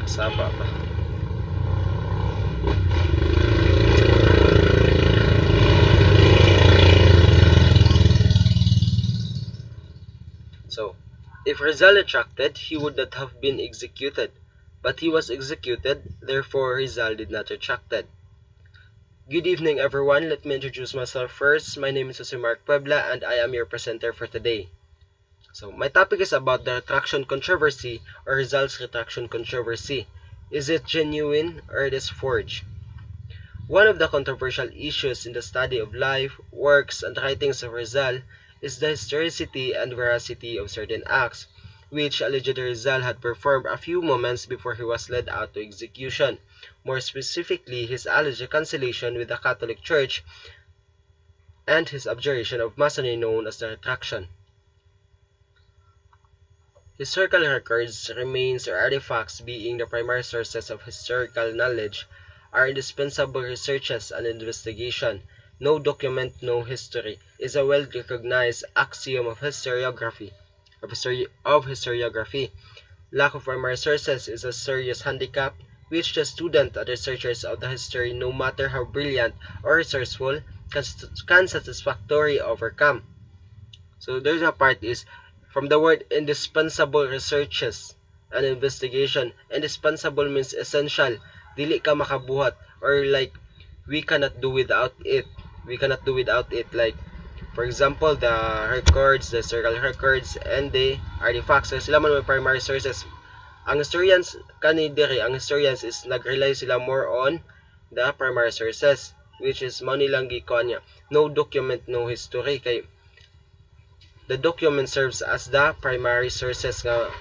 Saba ba? So, if Rizal retracted, he would not have been executed. But he was executed, therefore Rizal did not retracted. Good evening everyone, let me introduce myself first. My name is Jose Mark Puebla and I am your presenter for today. So, my topic is about the retraction controversy or Rizal's retraction controversy. Is it genuine or it is forged? One of the controversial issues in the study of life, works, and writings of Rizal is the historicity and veracity of certain acts, which alleged Rizal had performed a few moments before he was led out to execution. More specifically, his alleged reconciliation with the Catholic Church and his abjuration of Masonry known as the Retraction. Historical records, remains, or artifacts, being the primary sources of historical knowledge, are indispensable researches and investigation. No document, no history is a well-recognized axiom of historiography. Lack of primary sources is a serious handicap which the student and researchers of the history, no matter how brilliant or resourceful, can satisfactorily overcome. So there's a part is from the word indispensable researches and investigation. Indispensable means essential. Dili ka makabuhat, or like we cannot do without it. We cannot do without it. Like for example, the records, the historical records, and the artifacts. So sila man may primary sources. Ang historians ang historians is nag-rely sila more on the primary sources, which is mo nilang gikuan niya. No document, no history kay the document serves as the primary sources nga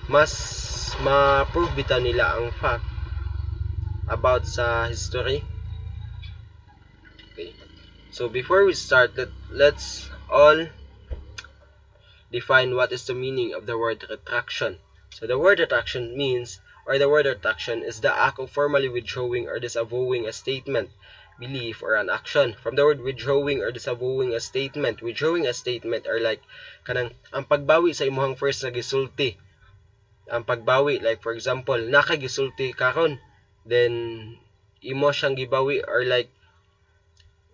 mas ma-prove bitaw nila ang fact about sa history. Okay. So before we start, let's all define what is the meaning of the word retraction. So the word retraction means, or the word retraction is the act of formally withdrawing or disavowing a statement, belief, or an action. From the word withdrawing or disavowing a statement, or like kanang ang pagbawi sa imuhang first na gisulti. Ang pagbawi, like for example, nakagisulti karon, then imo siyang gibawi, or like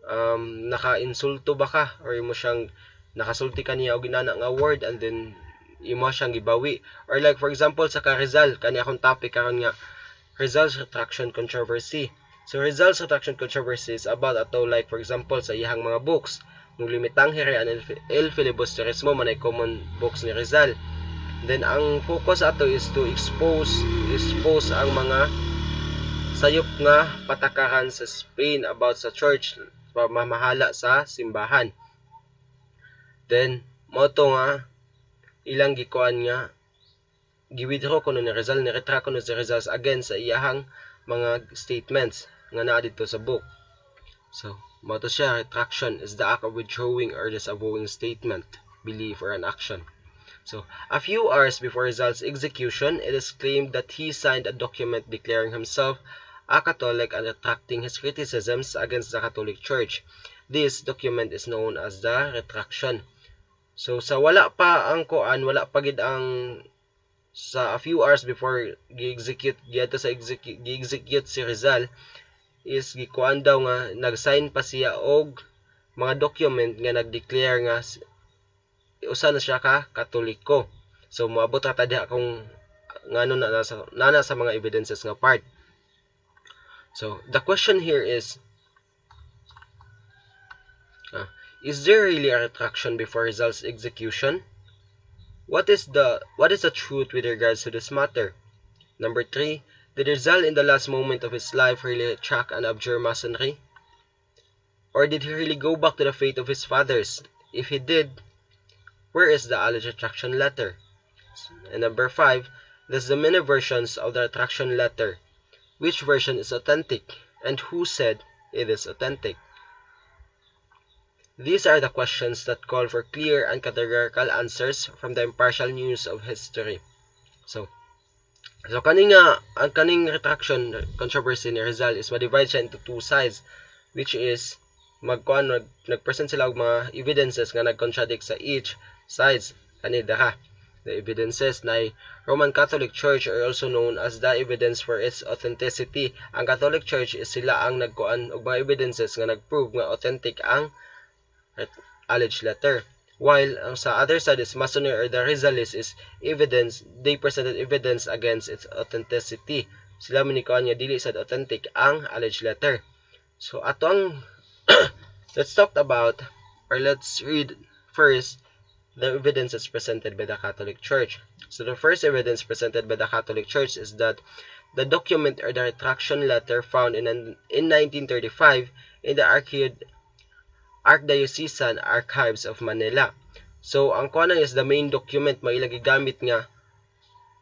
naka-insulto ba ka, or imo siyang nakasulti ka niya og ginana nga word, and then imo siyang gibawi. Or like for example sa Rizal, kani akong topic karon nga Rizal's retraction controversy. So Rizal's retraction controversy is about ato, like for example sa iyang mga books, nung Limitang Here and El Filibusterismo, manay common books ni Rizal. Then ang focus ato is to expose ang mga sayop nga patakaran sa Spain about sa church, pamamahala sa simbahan. Then moto nga ilang gikuan nga giwithdraw kuno ni Rizal, ni retract kuno si Rizal against sa iyahang mga statements nga naa dito sa book. So moto siya, retraction is the act of withdrawing or disavowing statement, belief, or an action. So, a few hours before Rizal's execution, it is claimed that he signed a document declaring himself a Catholic and retracting his criticisms against the Catholic Church. This document is known as the Retraction. So, sa wala pa ang koan, wala pa gid ang sa a few hours before gi-execute si Rizal, is gikuan daw nga nag-sign pa siya og mga document nga nag-declare nga usa na siya ka Katoliko. So moabot ra ta diha kung ngano na sa mga evidences nga part. So the question here is there really a retraction before Rizal's execution? What is the truth with regards to this matter? Number 3, did Rizal in the last moment of his life really retract and abjure Masonry? Or did he really go back to the faith of his fathers? If he did, where is the alleged retraction letter? And number 5, there's the many versions of the retraction letter. Which version is authentic? And who said it is authentic? These are the questions that call for clear and categorical answers from the impartial news of history. So ang kaning retraction controversy ni Rizal is ma-divide siya into two sides, which is nagpresent sila og mga evidences nga nag-contradict sa each sides kanina ha. The evidences na Roman Catholic Church are also known as the evidence for its authenticity. Ang Catholic Church is sila ang nagkuan og mga evidences nga nagprove nga authentic ang alleged letter. While sa other side is Masonry or the Rizalists is evidence, they presented evidence against its authenticity. Sila manikuan nga dili sad authentic ang alleged letter. So atong let's talk about or let's read first the evidences presented by the Catholic Church. So the first evidence presented by the Catholic Church is that the document or the retraction letter found in 1935 in the Archdiocesan Archives of Manila. So ang kuan is the main document mo ilang gigamit nga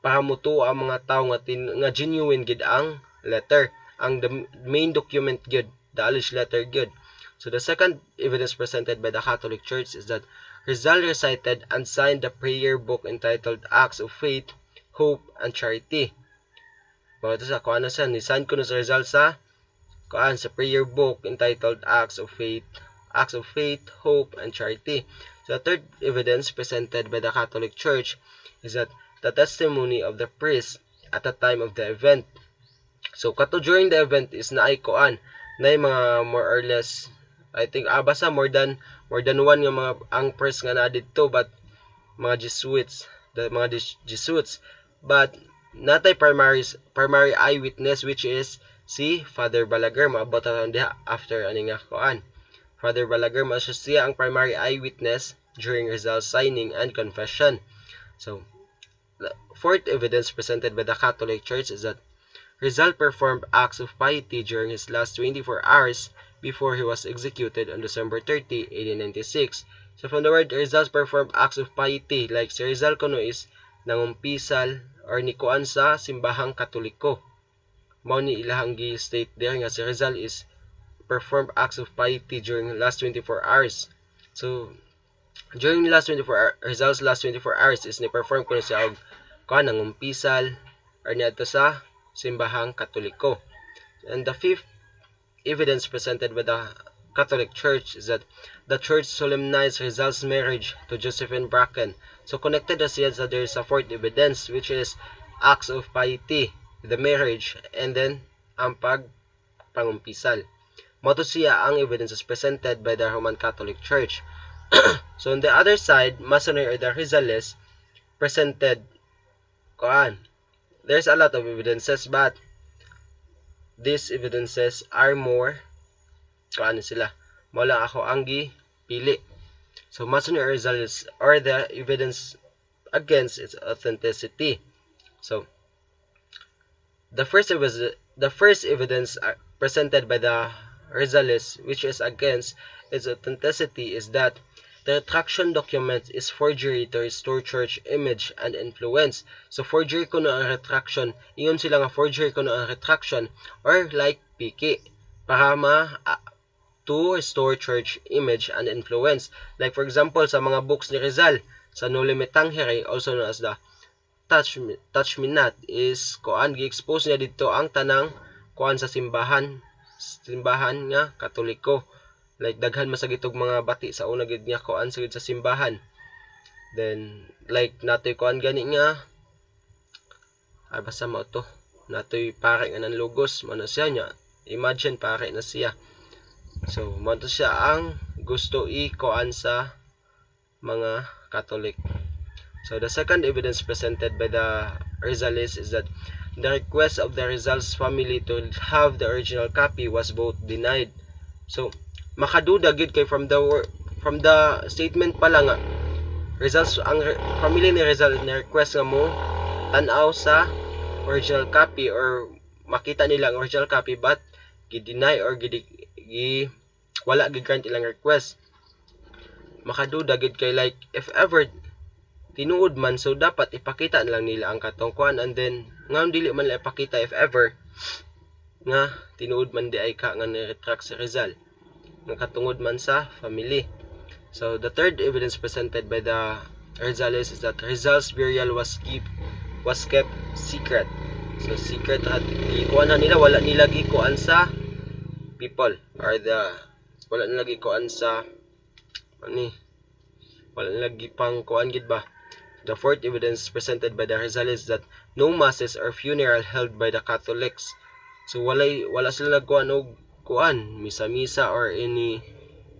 para mutuo ang mga tawo nga genuine gid ang letter. Ang the main document gid, the alleged letter gid. So the second evidence presented by the Catholic Church is that Rizal recited and signed the prayer book entitled Acts of Faith, Hope, and Charity. Mga ito sa kuan na siya, nisign ko na sa Rizal sa prayer book entitled Acts of Faith, Hope, and Charity. So the third evidence presented by the Catholic Church is that the testimony of the priest at the time of the event. So kato during the event is naay kuan, naay mga more or less, I think basta more than one nga mga ang priest nga na didto, but mga Jesuits, but natay primary eyewitness which is si Father Balaguer. Maabot ta diha after ani nga kuan. Father Balaguer mas siya ang primary eyewitness during Rizal's signing and confession. So, the fourth evidence presented by the Catholic Church is that Rizal performed acts of piety during his last 24 hours before he was executed on December 30, 1896. So, from the word Rizal performed acts of piety, like si Rizal kuno is nangumpisal or nikuan sa simbahang Katoliko. Mao ni ilahang gi-state there nga si Rizal is performed acts of piety during the last 24 hours. So, during the last 24 hours, Rizal's last 24 hours is ni-perform ko na siya og kuan nangumpisal or niadto sa simbahang Katoliko. And the fifth evidence presented by the Catholic Church is that the Church solemnized Rizal's marriage to Josephine Bracken. So, connected na siya sa there is a fourth evidence which is acts of piety, the marriage, and then ang panumpisal. Moto siya ang evidences presented by the Roman Catholic Church. So on the other side, Masonry or the Rizalists presented there's a lot of evidences, but these evidences are more sila. Mula ako ang pili. So Masonry or Rizalists are the evidence against its authenticity. So the first evidence presented by the Rizalists, which is against its authenticity, is that the retraction document is forgery to restore church image and influence. So forgery kuno ang retraction, iyon sila nga forgery kuno ang retraction or like piki para to restore church image and influence. Like for example sa mga books ni Rizal, sa No Limit Tangere, also known as the Touch Me Not, is gi-expose niya dito ang tanang sa simbahan nga Katoliko. Like daghan masagitog mga bati sa una gid nga sa simbahan. Then like natoy gani nga basta mo to. Natoy pare nga ng logos, mano siya nya. Imagine pare na siya. So mo to siya ang gusto sa mga Catholic. So the second evidence presented by the Rizalists is that the request of the Rizal's family to have the original copy was both denied. So makaduda gid kay from the statement pa lang nga Rizal's ang family ni Rizal na request nga mo tan-aw sa original copy or makita nila ang original copy, but gi-deny or wala gid grant ilang request. Makaduda gid kay like if ever tinuod man, so dapat ipakita na lang nila ang katungkuan, and then ngam dili man la ipakita if ever nga tinuod man di ay ka nga ni-retract si Rizal nga katungod man sa family. So the third evidence presented by the Rizalists is that Rizal's burial was kept secret. So secret at gikuan na nila, wala nila gikuan sa people or wala nila gikuan sa wala nila gipang kuan gid ba The fourth evidence presented by the Rizal is that no masses or funeral held by the Catholics. So wala sila nagkuan og kuan, misa-misa or any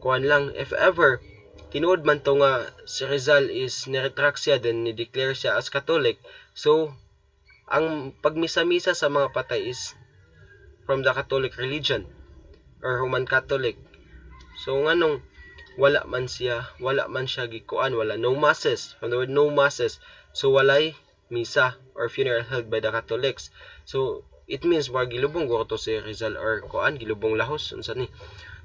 kuan lang. If ever tinuod man to nga si Rizal is niretract siya, then ni-declare siya as Catholic. So ang pagmisa-misa sa mga patay is from the Catholic religion or Roman Catholic. So nganong wala man siya gikuan, wala no masses, from the word no masses, so walay misa or funeral held by the Catholics. So it means mga gilubong ko to si Rizal or kuan, gilubong lahos unsa ni.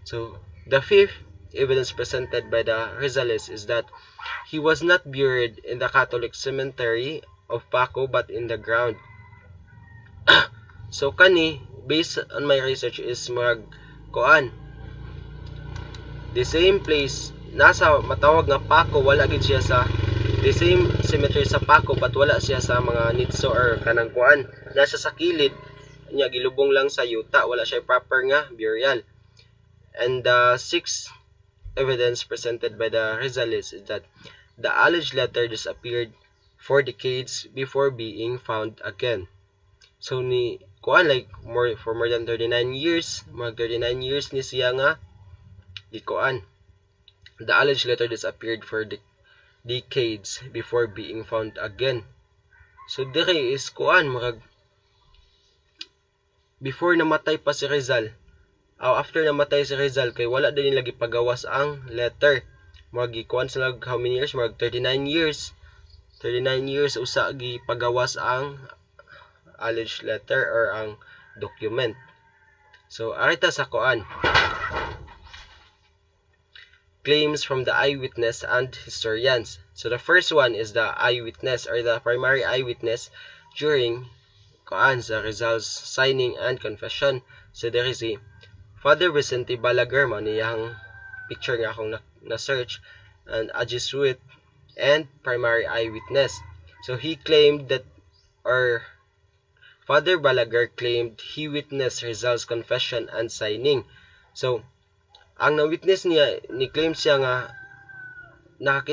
So the fifth evidence presented by the Rizales is that he was not buried in the Catholic cemetery of Paco but in the ground. So kani, based on my research, is mag kuan, the same place nasa matawag nga Paco, wala gid siya sa the same cemetery sa Paco but wala siya sa mga nitso or kanang kuan, nasa sa kilid nya, gilubong lang sa yuta, wala siya proper nga burial. And the sixth evidence presented by the Rizales is that the alleged letter disappeared 4 decades before being found again. So ni kuan, like for more than 39 years, mag 39 years ni siya nga gikuan. The alleged letter disappeared for decades before being found again. So dire is kuan, marag before namatay pa si Rizal, after namatay si Rizal, kay wala din lagi pagawas ang letter. Marag gikuan sila how many years, marag 39 years usa gi pagawas ang alleged letter or ang document. So arita sa kuan, claims from the eyewitness and historians. So the first one is the eyewitness or the primary eyewitness during kuan sa Rizal's signing and confession. So there is a Father Vicente Balaguer, man niyang picture nga akong na-search, and a Jesuit and primary eyewitness. So he claimed that, or Father Balaguer claimed he witnessed Rizal's confession and signing. So ang na-witness niya, ni-claim siya nga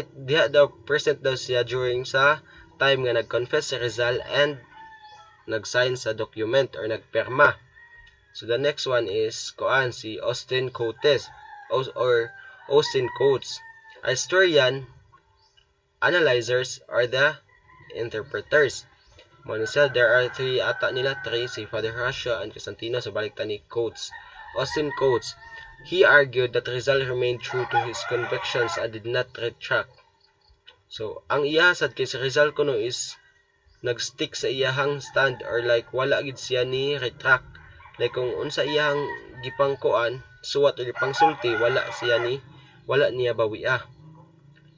diha daw present daw siya during sa time nga nag-confess si Rizal and nag-sign sa document or nagperma. So the next one is kuan, si Austin Coates or Austin Coates. A historian, analyzers, or the interpreters. Manisa, there are three si Father Horacio and Crisantino. So balik ta ni Coates. Austin Coates, he argued that Rizal remained true to his convictions and did not retract. So ang iyasad kay si Rizal kuno is nagstick sa iyahang stand, or like wala gid siya ni retract. Like kung unsa iyang gipang kuan, suwat o gipang sulti, wala niya bawiya.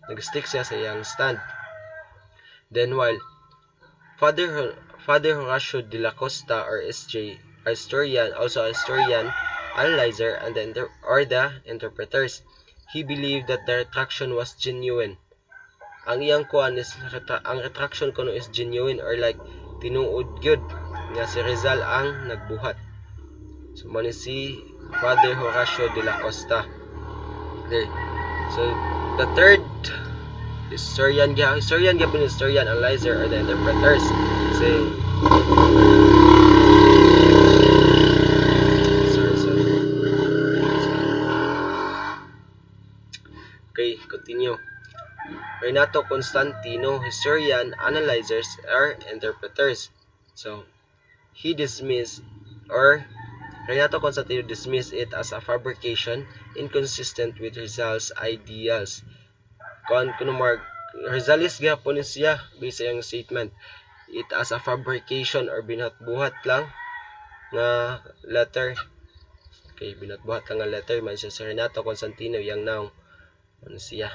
Nagstick siya sa iyang stand. Then while Father Horacio de la Costa or SJ, a historian, also a historian, analyzer, and the interpreters, he believed that the retraction was genuine. Ang iyang kuan is ang retraction kuno is genuine, or like tinuod gyud nga si Rizal ang nagbuhat. So man si Father Horacio de la Costa. Okay. So the third historian analyzer, or the interpreters, say okay, continue. Renato Constantino, historian, analyzers, or interpreters. So Renato Constantino dismissed it as a fabrication inconsistent with Rizal's ideals. Kuno Rizalist gyapon siya based sa iyang statement, it as a fabrication or binatbuhat lang nga letter. Okay, binatbuhat lang nga letter man siya si Renato Constantino, yang now siya.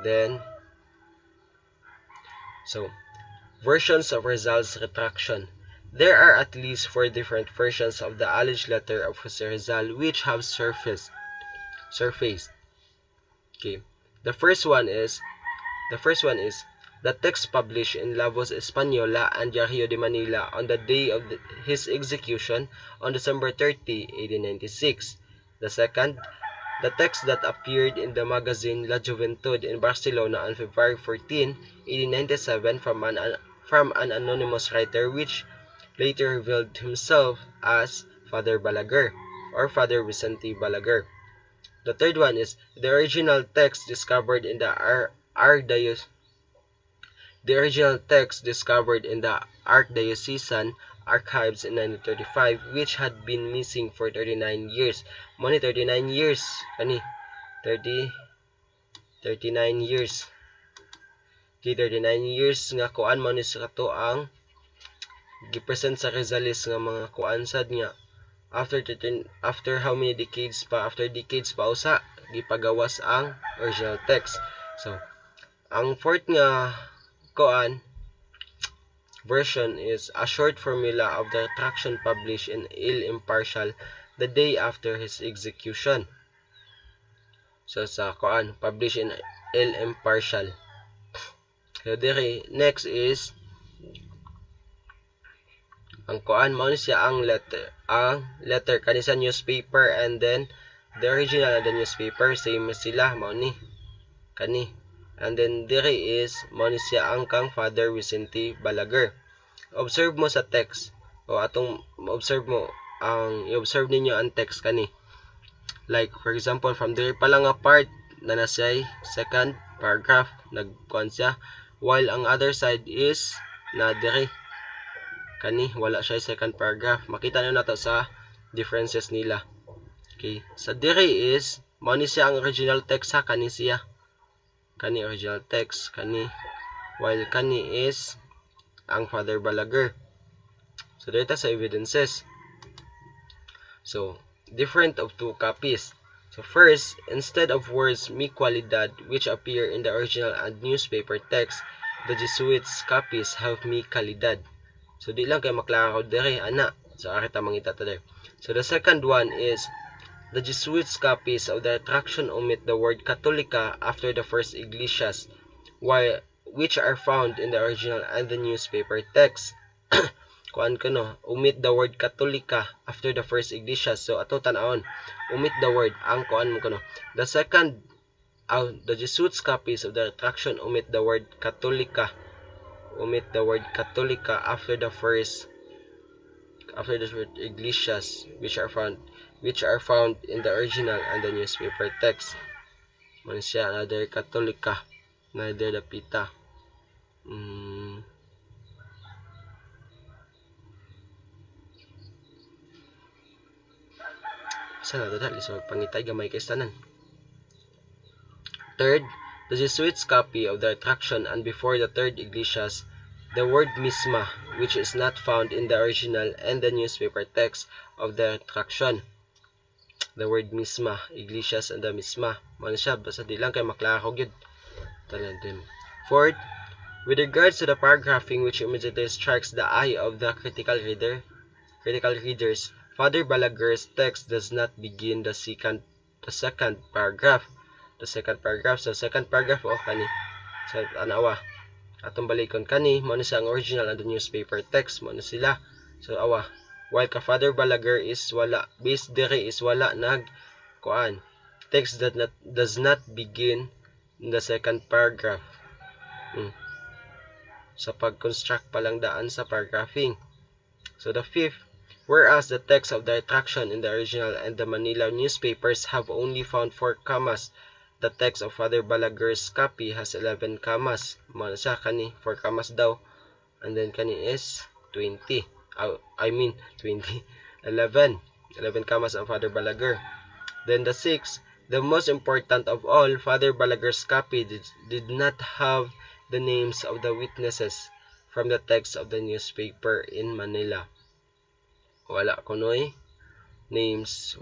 Then so versions of Rizal's retraction. There are at least 4 different versions of the alleged letter of Jose Rizal which have surfaced. Okay. The first one is the text published in La Voz Española and Diario de Manila on the day of his execution on December 30, 1896. The second, The text that appeared in the magazine La Juventud in Barcelona on February 14, 1897 from an anonymous writer which later revealed himself as Father Balaguer or Father Vicente Balaguer. The third one is the original text discovered in the Archdiocesan archives in 1935, which had been missing for 39 years. Money 39 years. Kani 39 years. Okay, 39 years nga kuan mo ni sa kato ang gipresent sa Rizales nga mga kuan sad nga after how many decades pa usa gipagawas ang original text. So ang fourth nga kuan version is a short formula of the retraction published in Il Impartial the day after his execution. So sa kuan published in Il Impartial. So next is ang kuan mao ni siya ang letter kani sa newspaper, and then the original of the newspaper same sila mao ni kani, and then dire is mao ni siya ang kang Father Vicente Balaguer. Observe mo sa text o atong observe mo i-observe ninyo ang text kani, like for example from dire pa lang nga part na nasay second paragraph nagkuan siya, while ang other side is na dire kani wala siya second paragraph. Makita niyo nato sa differences nila. Okay, sa dire is mao ni siya ang original text ha, kani siya kani original text kani, while kani is ang Father Balaguer. So dito sa evidences, so different of two copies. So first, instead of words mi cualidad which appear in the original and newspaper text, the Jesuits copies have mi calidad. So di lang kay maklaro dire ana. So kita mangita ta there. So the second one is the Jesuits copies of the retraction omit the word Católica after the first iglesias, which are found in the original and the newspaper text. Kuan ko no, omit the word Católica after the first iglesias. So ato tan-awon, omit the word ang kuan mo ko no. The second the Jesuits copies of the retraction omit the word Católica. Omit the word Católica after the word iglesias, which are found in the original and the newspaper text. Man siya another Católica, another dapita. Sana dali sa pangitay gamay kay tanan. Third, the Jesuits copy of the retraction and before the third iglesias, the word misma, which is not found in the original and the newspaper text of the retraction. The word misma, iglesias and the misma. Man siya basta di lang kay maklaro gyud. Tanan din. Fourth, with regards to the paragraphing which immediately strikes the eye of the critical readers, Father Balaguer's text does not begin the second paragraph. The second paragraph, so second paragraph kani sa anawa. Atong balikon kani mo ni sa ang original and the newspaper text mo ni sila. So awa. While ka Father Balaguer is wala, base dire is wala nag kuan. Text that does not begin in the second paragraph. Sa pag-construct pa lang daan sa paragraphing. So the fifth, whereas the text of the retraction in the original and the Manila newspapers have only found 4 commas, the text of Father Balaguer's copy has 11 commas. Mano siya kani 4 commas daw, and then kani is 20. 11 commas ang Father Balaguer. Then the sixth, the most important of all, Father Balaguer's copy did not have the names of the witnesses from the text of the newspaper in Manila. Wala kunoy names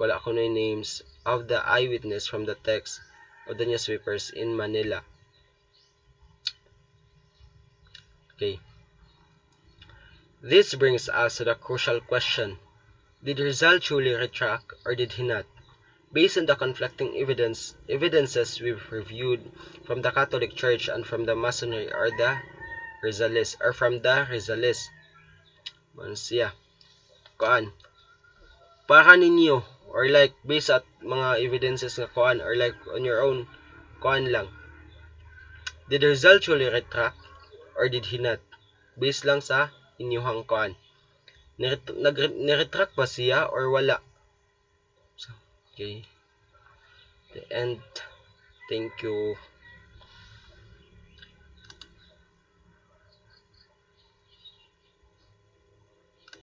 of the eyewitness from the text of the newspapers in Manila. Okay. This brings us to the crucial question. Did Rizal truly retract or did he not? Based on the conflicting evidences we've reviewed from the Catholic Church and from the Masonry or the Rizales, or from the Rizales. Mansiya. Kuan. Para ninyo, or like based at mga evidences nga kuan or like on your own kuan lang. Did Rizal truly retract or did he not? Based lang sa inyuhang kuan. Niretract ba siya or wala? So, okay. The end. Thank you.